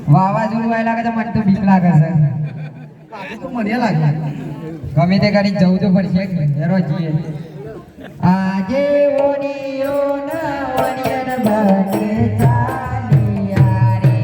વાવાઝોડું આય લાગે છે મને તો બીક લાગે છે તો મને લાગે ગમે તે કરી જવું તો પડશે હેરો જીએ આજે ઓનીઓ ના ઓનિયન બને ચાલિયા રે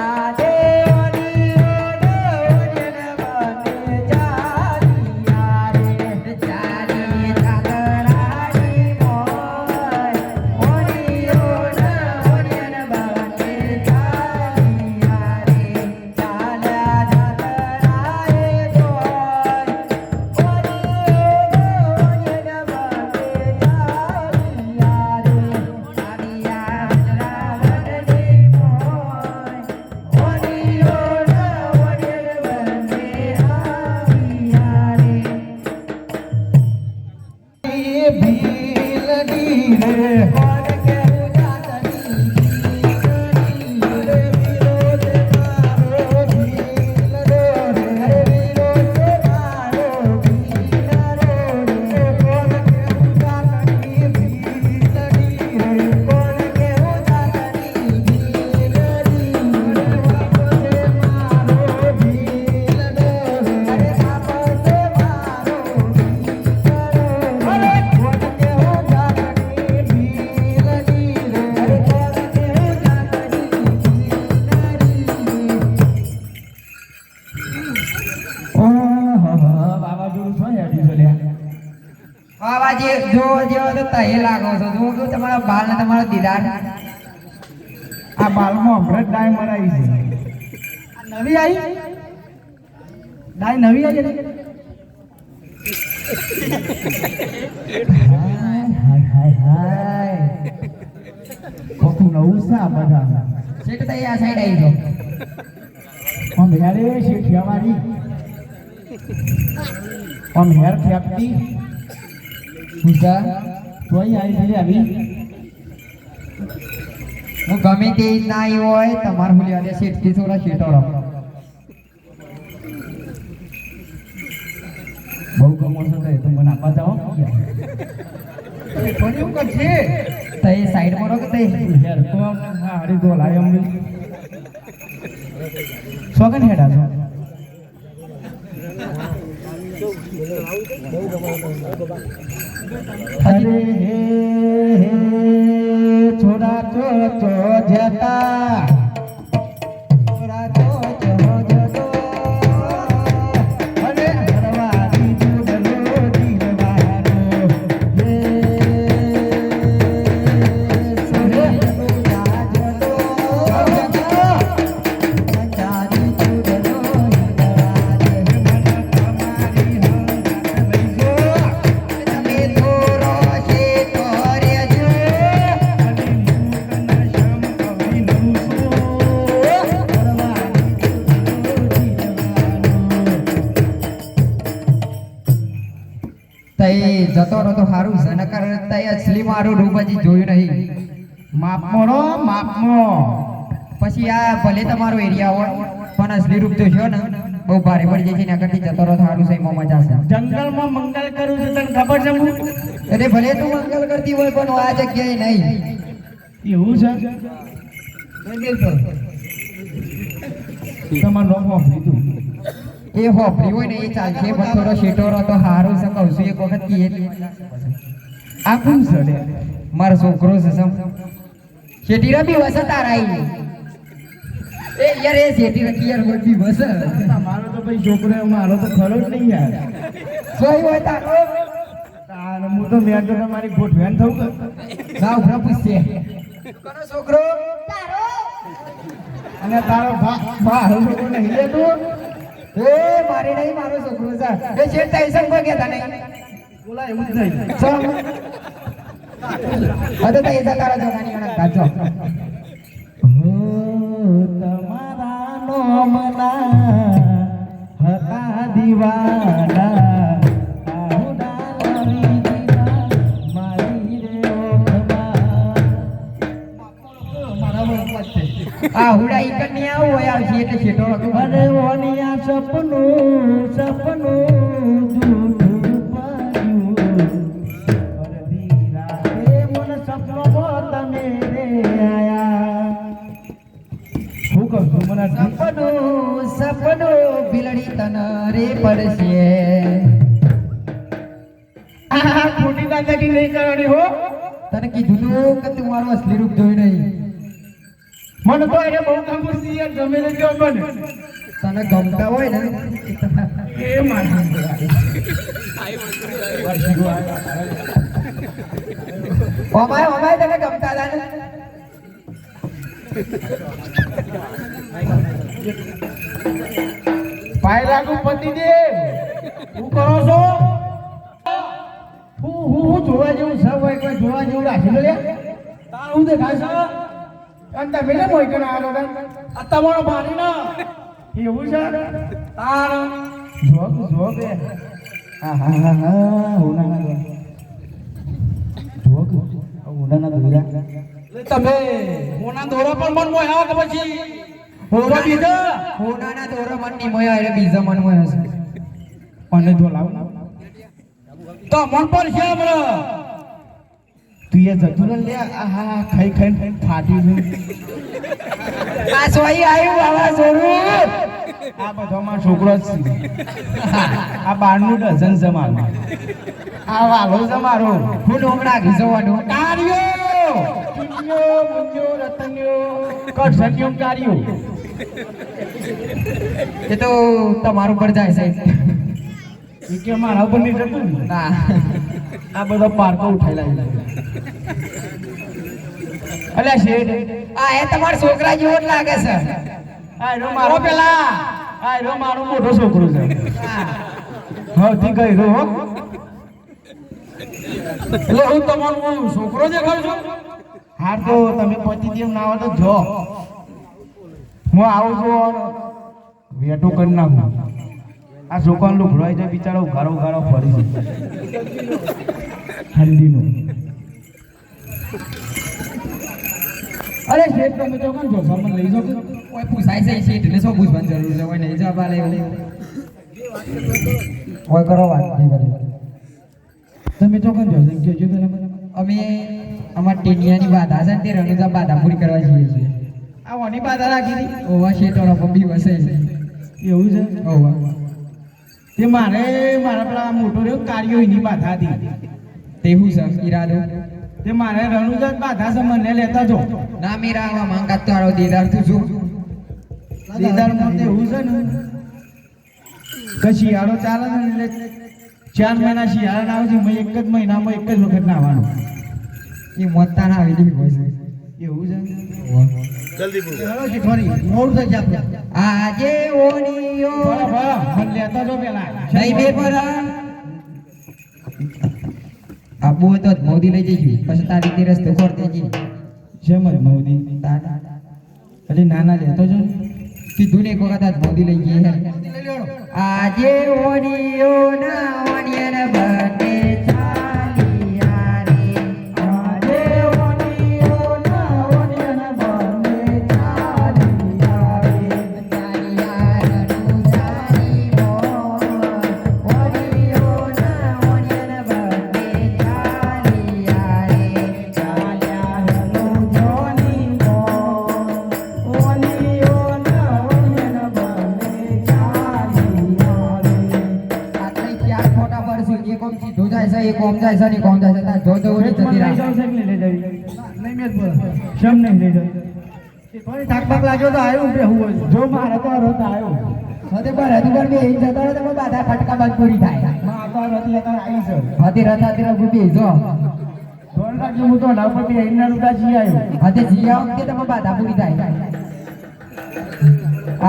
આજે ઓનીઓ ના ઓનિયન બને ચાલિયા રે ચાલી ચાકરાની મોય ઓનીઓ ના ઓનિયન બને ચાલિયા રે ચાલ્યા ચાકરાએ જો જેવો તો તહે લાગો છો જો તો તમારા બાલ ને તમારો દીદાર આ બાલમાં હમણાં ડાય મરાવી છે નવી આવી ડાય નવી આવી હાય હાય હાય કોકું નવું છે આ બધા શેઠ તહે આ સાઈડ આવી જાઓ આમ યારે શેઠિયા મારી આમ હેર ખેપતી પૂજા તો અહીં આવી આવી હું ગમે તે ના આવ્યો હોય તમારે હું લેવા દે શેઠથી થોડા શેઠોડો બહુ ગમો છો તો મને આપવા જાઓ પણ કરશે તહે સાઈડ માં રહો કે તહે હેર તો હા હરી દો લાય અમને સોગન હેડા છો અરે હે છોડા ચો ચો જતા છોડા ચો ચો જતો અરે હરવારી દૂધલો જીવવાનો હે સોરે દૂધા જતો ચારી દૂધલો જીવવાનો મન તમારી જતો રહો તો સારું છે નકર તઈ અસલી મારું રૂપ હજી જોયું નહીં માપમાં રો માપમાં પછી આ ભલે તમારો એરિયા હોય પણ અસલી રૂપ જોશો ને બહુ ભારે પડી જાય છે નકરથી જતો રહો તો સારું છે એમાં મજા છે જંગલમાં મંગલ કરું છું તને ખબર છે હું અરે ભલે તું મંગલ કરતી હોય પણ આ જગ્યાએ નહીં એવું છે તમારું નામ વાપરી તું એ હોપરી હોય ને એ ચાલશે પણ થોડો શેટોરો તો સારું છે કહું છું એક વખત કીએ આ કોણ છે રે મારો છોકરો છે સમ શેટીરા બી વસે તારા એ યાર એ શેટીરા કી યાર કોઈ બી વસે તમારો તો ભાઈ છોકરો મારો તો ખરો જ નહીં યાર સોય હોય તારો તાર હું તો મેં તો તમારી ગોઠવેન થઉં ના ઉભરા પૂછશે કોનો છોકરો તારો અને તારો મારો છોકરો નહીં લે તું એ મારે નહીં મારો છોકરો છે એ શેઠ તઈ સંગ ગયા તા નહીં બોલા એવું જ નહીં સમ અરે તઈ તારા જોવાની ગણક કાચો તમારા નોમના હતા દીવાના આ હુડા ઈકન ની આવું હોય આવશે એટલે શેઠો અરે ઓનિયા સપનું જૂઠું પાડ્યું અડધી રાતે મન સપનો તમે રે આયા શું કહું છું મને પડશે. આ ખોટી દાદાગી નહીં કરવાની હો. તને કીધું તું કે તું મારું અસલી રૂપ જોઈ નહીં. મને તો એને બહુ ગમતું છે યાર, ગમે તે કહો મને. તને ગમતા હોય ને એ મારી ઓમાય ઓમાય તને ગમતા હતા ને. પાય લાગુ પતિ દે. હું કરો છો? હું જોવા જેવું છે હોય, કોઈ જોવા જેવું રાખી લે. તાર હું દેખાય છે? અને તમે ને મોય કણ આવો ને આ તમારો બારી ના એવું છે તાર જો બે. હા હા હા હા હોના હોના દોરા તમે હોના દોરા પણ મન મોય આવો કે પછી હોવા બીજા હોનાના દોરો મન ની મોયા એટલે બીજા મન મોયા હશે. અને તો લાવ તો મન પર છે હમણાં તું એ જતું લે. આહા ખાઈ ખાઈ ફાટી ગયું. આ સોઈ આવ્યું બાબા સોરું. આ બધો માં છોકરો જ છે. આ 12 નું ડઝન છે મારું. આ વાલો છે મારો. હું ડોમડા ઘીસવાનું કાર્યો કિન્યો મુન્યો રતન્યો કડસન્યો કાર્યો. એ તો તમારું પર જાય છે. એ કે મારા ઉપર નહીં જતું ને. ના આ બધો પારકો ઉઠાયેલા છે. અલ્યા શેઠ આ એ તમારા છોકરા જેવો જ લાગે છે. આ રો મારો પેલા આ રો મારો મોટો છોકરો છે. હવથી ગયો હો. એટલે હું તમારો છોકરો દેખાવ છું. હા તો તમે પતિદેવ ના આવો તો જો હું આવું છું વેટો કરી નાખું. આ છોકરાનો લુગડો છે બિચારો ઉઘાડો ઉઘાડો ફરી છે ઠંડીનો. અરે શેઠ તમે તો કોણ છો? સામાન લઈ જાઓ. કોઈ પૂછાય છે શેઠ ને શું પૂછવાની જરૂર છે? કોઈ નહીં જવાબ આલે એવું કોઈ કરો વાત નહીં કરી. તમે તો કોણ છો? કેજો તો મને. અમે અમાર ટેનિયાની બાધા છે ને તે રણુજા બાધા પૂરી કરવા જઈએ છીએ. આ ઓની બાધા રાખી હતી. ઓવા શેઠોનો પબ્બી વસે છે. એવું છે? ઓવા તે મારા પેલા મોટો રહ્યો કાર્યો એની બાધા હતી. તે હું છે ઈરાદો? તે મારે રણુજા જ બાધા છે, મને લેતા જો. ના મેરા આવા માંગા તારો દીદાર તું જો. દીદારમાં તો એવું છે ને કે શિયાળો ચાલે ને એટલે 4 મહિના શિયાળા આવશે. મેં એક જ મહિનામાં એક જ વખત નાવાનું. એ મોતા ના આવી હોય છે. એવું છે? જલ્દી બોલો. ચલો શીખવાડી મોડું થઈ જાય આપણે. આજે ઓનીઓ બરાબર મને લેતા જો પેલા. નહીં બે પર આબુ તો મોદી લઈ જઈશું પછી તારી રીતે રસ્તો ખોર દેજી. જેમ જ મોદી એટલે નાના લેતો જો કીધું ને એક વખત આજ મોદી લઈ ગઈ હે. આજે ઓનીઓ ના ઓનિયન બર્થડે ચાલિયા રે. આજે ઓનીઓ ના ઓનિયન બને ચાલિયા રે. ચાલિયા રણુજાની મોર. ઓનીઓ ના ઓનિયન બર્થડે ચાલિયા રે. ચાલ્યા રણુજાની મોર. ઓનીઓ ના ઓનિયન બને ચાલિયા રે. આટલે ચાર ફોટા પડશું. એક ઓમ સીધો જાય છે, એક ઓમ જાય છે ને એક ઓમ જાય છે. તાર જો જો ઓલી જતી રાહ. જો મારે તો રથ આવ્યો. હતે પર હજી પર બે ઇંચ જતા રહો તો બાધા ફટકા બંધ પૂરી થાય. માં તો રથ લેતા આવી છે. હતે રથાતી રઘુ બે જો. ધોરણ કાઢી હું તો ના પર બે ઇન્ના રૂડા જી આવ્યો. હતે જીયા વખતે તમે બાધા પૂરી થાય.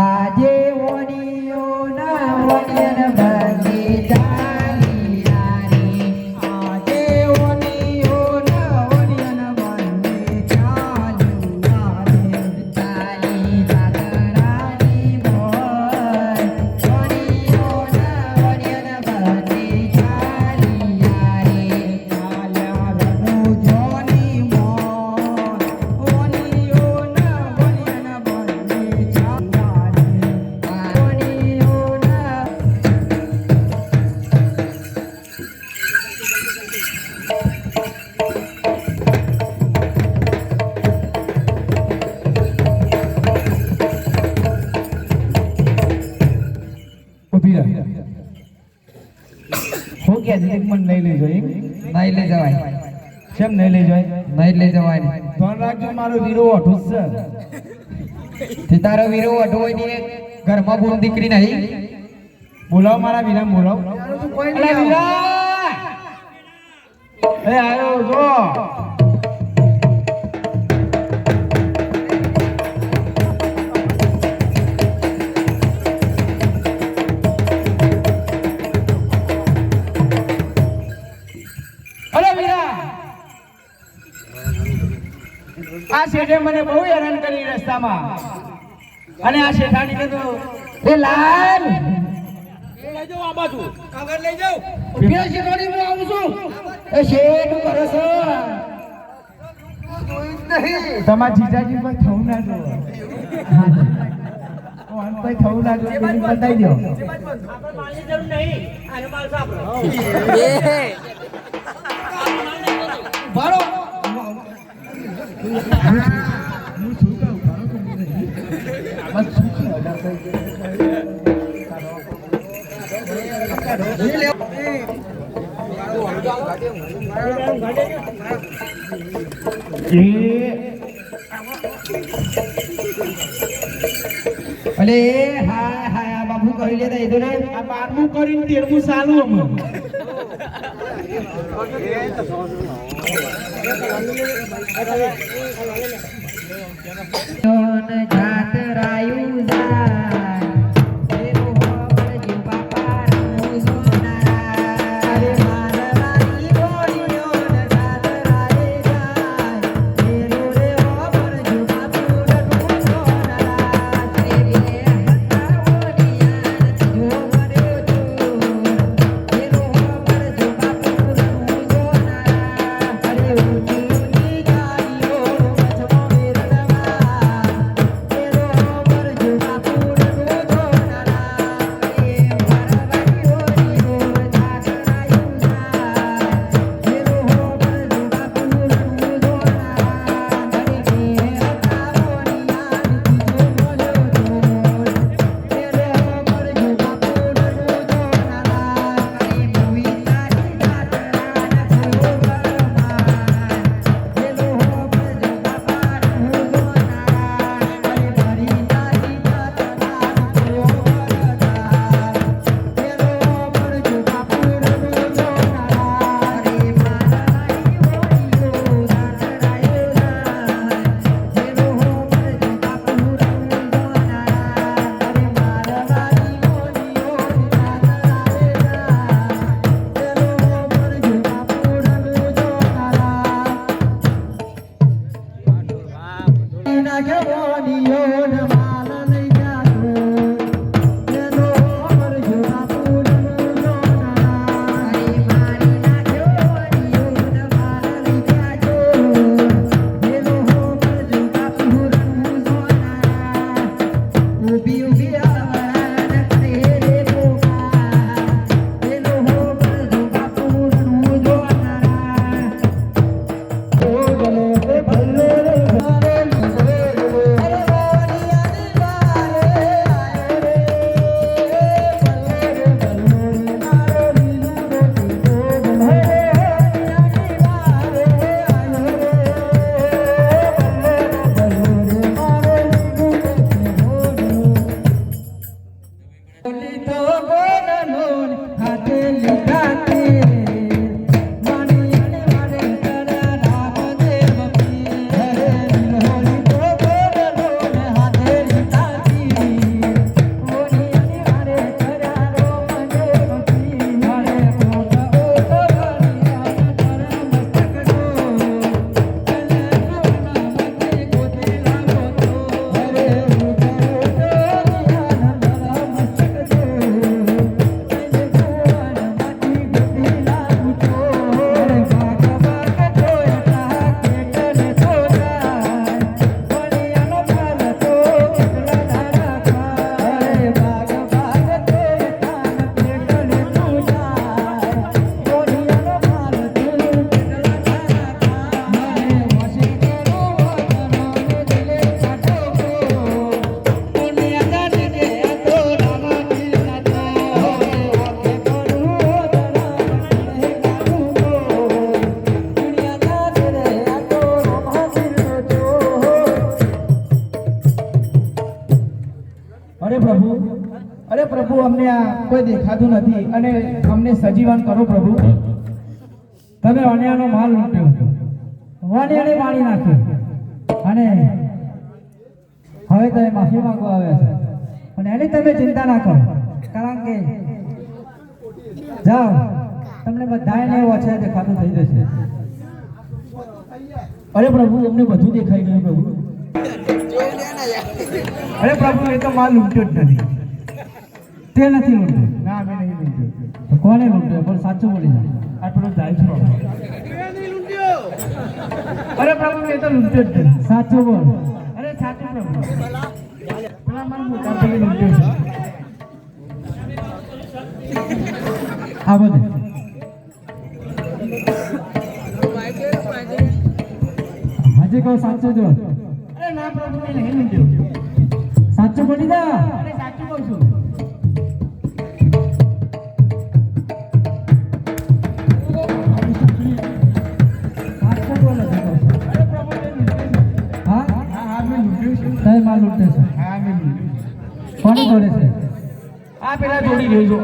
આજે ઓનીઓ ના ઓનિયન બર્થડે ચાલિયા રે. આજે ઓનીઓ ના ઓનિયન બર્થડે ચાલિયા રે. ચાલી જાગરાની મોર. ઓનીઓ ના ઓનિયન બર્થડે ચાલિયા રે. ચાલ્યા રણુજાની મોર. ઓનીઓ ના ઓનિયન બર્થડે ચાલિયા રે. ઓનીઓ ના કે મને લઈ લેજો એમ નહીં લઈ જવાય કેમ નહીં લઈ જાય નહીં લઈ જવાય ધ્યાન રાખજો મારો વીરો અઠું છે તે તારો વીરો અઢો હોય ને ઘરમાં બોલ દીકરી નહીં બોલાવો મારા વીરા બોલાવો કોઈ અલા વીરા એ આયો જો અરે વીરા આ શેઠે મને બહુ હેરાન કરી રસ્તામાં અને આ શેઠાણીને તો એ લાલ પેલા શેઠાણી હું આવું છું એ શેઠ કરે છે તમારા જીજાજી પર થવું ના જો કોઈ થવું ના જો પેલી બતાવી દો ભારો અલે હા હા બાબુ કહી લેતા એ તો ને આ 12મું કરીને 13મું સાલું અમે જાત રાયુ જાય એનો હોબર જીવ બાપા રમુ સોનારા અરે મારવાની ગોળીઓ જાત રાયે જાય એનો રે હોબર જીવ બાપુ રમુ સોનારા તે બિલે હતાઓનિયા જો મર્યો જો એનો હોબર જીવ બાપુ રમુ સોનારા અરે ઊંચી ગાડીઓ મચમો મેરડવા અમને આ કોઈ દેખાતું નથી અને અમને સજીવન કરો પ્રભુ. તમે વાણિયાનો માલ લૂંટ્યો, વાણિયાને મારી નાખ્યો અને હવે તમે માફી માંગવા આવ્યા છો. અને એની તમે ચિંતા ના કરો, કારણ કે જાઓ, તમને બધાને ઓછે દેખાતું થઈ જશે. અરે પ્રભુ, અમને બધું દેખાઈ ગયું પ્રભુ. અરે પ્રભુ, એ તો માલ લૂંટ્યો જ નથી. તે નથી લૂંટ્યો? ના, અમે નહીં લૂંટ્યો. તો કોને લૂંટ્યો? પણ સાચું બોલી જાય. આ પેલો જાય છે પ્રભુ. અરે પ્રભુ, એ તો લૂંટ્યો જ નથી. સાચું બોલ. અરે સાચું પ્રભુ. પેલા મારા મોટા ભાઈએ લૂંટ્યો છે. આ બધું હજી કહું સાચું જો. અરે ના પ્રભુ, મેં નહીં લૂંટ્યો. સાચું બોલી જા. અરે સાચું કહું છું. સાચું બોલે છે. અરે પ્રભુ, મેં લૂંટ્યો છે. હા હા, મેં લૂંટ્યો છે. કઈ માલ લૂંટ્યો છે? હા, મેં લૂંટ્યો. કોની જોડે છે? આ પેલા જોડી રહ્યો છો.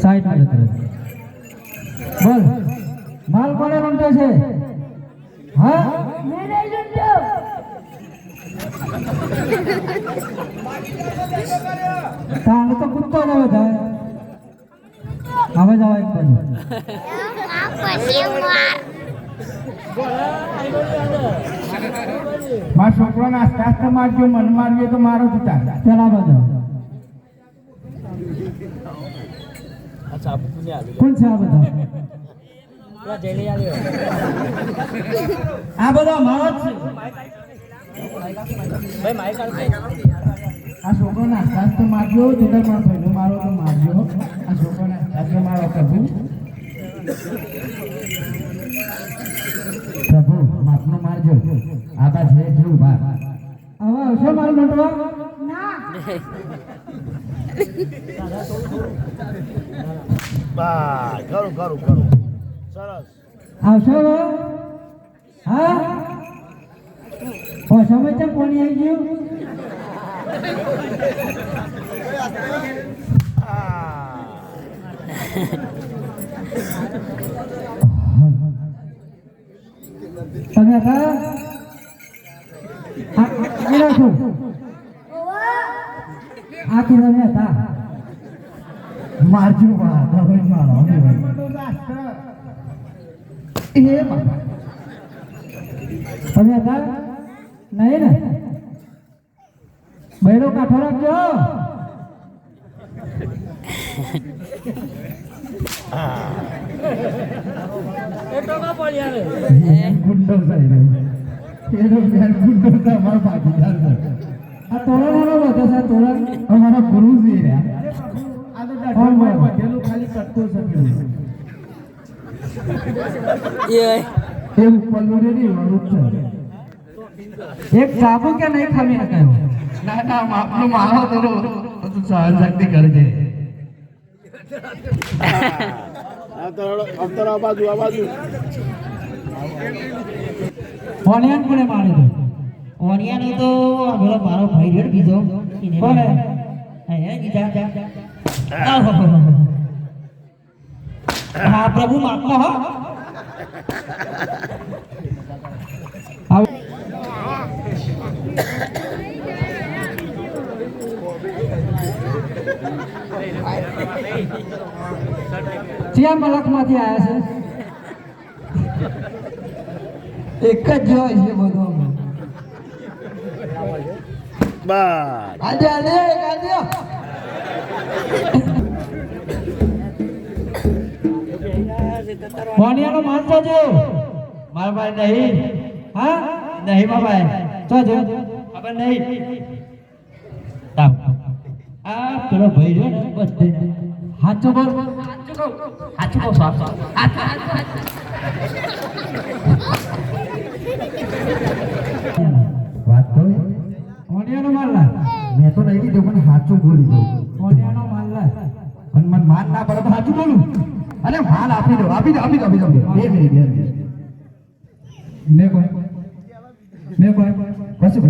સાઈડ માં જતો રહે. બોલ, માલ કોને લૂંટ્યો છે? હા, મેં નહીં લૂંટ્યો. તાણ તો કૂદતો જ આવે થાય. આવે જ આવે એક બાજુ. મારા છોકરાને આસ્તે મારજો, મન મારજો તો મારો જ થાય. પેલા બધા કોણ છે? આ બધા આ બધા મારો જ છે. આ છોકરાને આસ્તે મારજો, જોડે મારો ભાઈનો મારો તો મારજો. આ છોકરાને આસ્તે મારો પ્રભુ. પ્રભુ, માપનો મારજો. આબા છે જેવું બાર. હવે આવશો મારો લૂંટવા? ના. બા ખરું ખરું ખરું સરસ. આવશો? હા, સમય છે. કોની આવી ગયું? તમે હતા? આખી તમે હતા? મારજો મારો તમે હતા નહીં ને? બહેરો કાઠો રાખજો. ગુંડો ગુંડો અમારો ભાગીદાર છે. આ તોરણ બધો છે. તોરણ અમારા ગુરુજી રહ્યા. આ તો બધેલું ખાલી કરતો છે. એ ઉપરનું નહીં વાળું છે. એક સાબુ કે નહીં ખામી નખાયો? ના ના, માપનો મારો તો સહન શક્તિ કરજે. આ બાજુ ઓનિયન કોને માર્યો? ઓનિયન તો પેલો મારો ભાઈ રેડ બીજો. કોને? હે જીજા. હા પ્રભુ, માપનો હો. જ્યાં મલકમાંથી આવ્યા છે? એક જ જોઈ છે બધું. બા આજે આજે આજે વાણિયાનો માલ તો જો મારા ભાઈ નહીં. હા નહીં મારા ભાઈ તો જો ખબર નહીં. આ પેલો ભાઈ જો ને બધે હાચો બોલ. હાચો કહો સાહેબ. વાત તો વાણિયાનો માલ લા. મેં તો નહીં કીધું પણ હાચું બોલી દઉં. વાણિયાનો માલ લા. પણ મને માન ના પડે તો હાચું બોલું. અરે માલ આપી દો. બે મિનિટ. મેં કોઈ પછી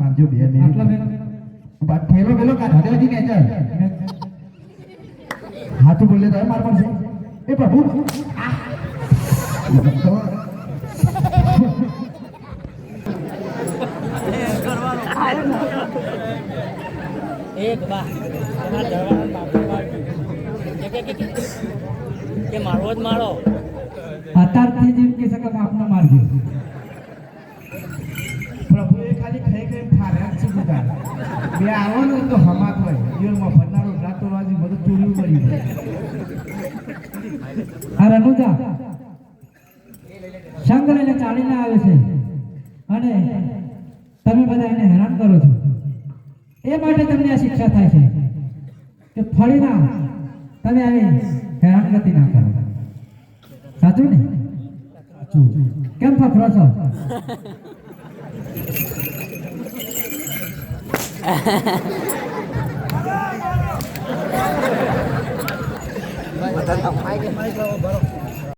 મારજો 2 મિનિટ. થેલો પેલો કાઢો દેવાથી ને હાથું બોલે તો માર પડશે એ પ્રભુ એક બા કે મારવો જ મારો અત્યારથી જેમ કે શકે બાપનો મારજો પ્રભુ એ ખાલી ખાઈ ખાઈ ફાર્યા છે બધા બે આવો ને તો હમાત હોય જીવનમાં ભરનારો રાતો રાજી બધું ચોર્યું કરી દે આ રનુજા સંગ લઈને ચાલીને આવે છે અને તમે બધા એને હેરાન કરો છો એ માટે તમને આ શિક્ષા થાય છે કે ફળીના તમે આવી હેરાનગતિ ના કરો સાચું ને સાચું કેમ ફફરો છો માઈક બરો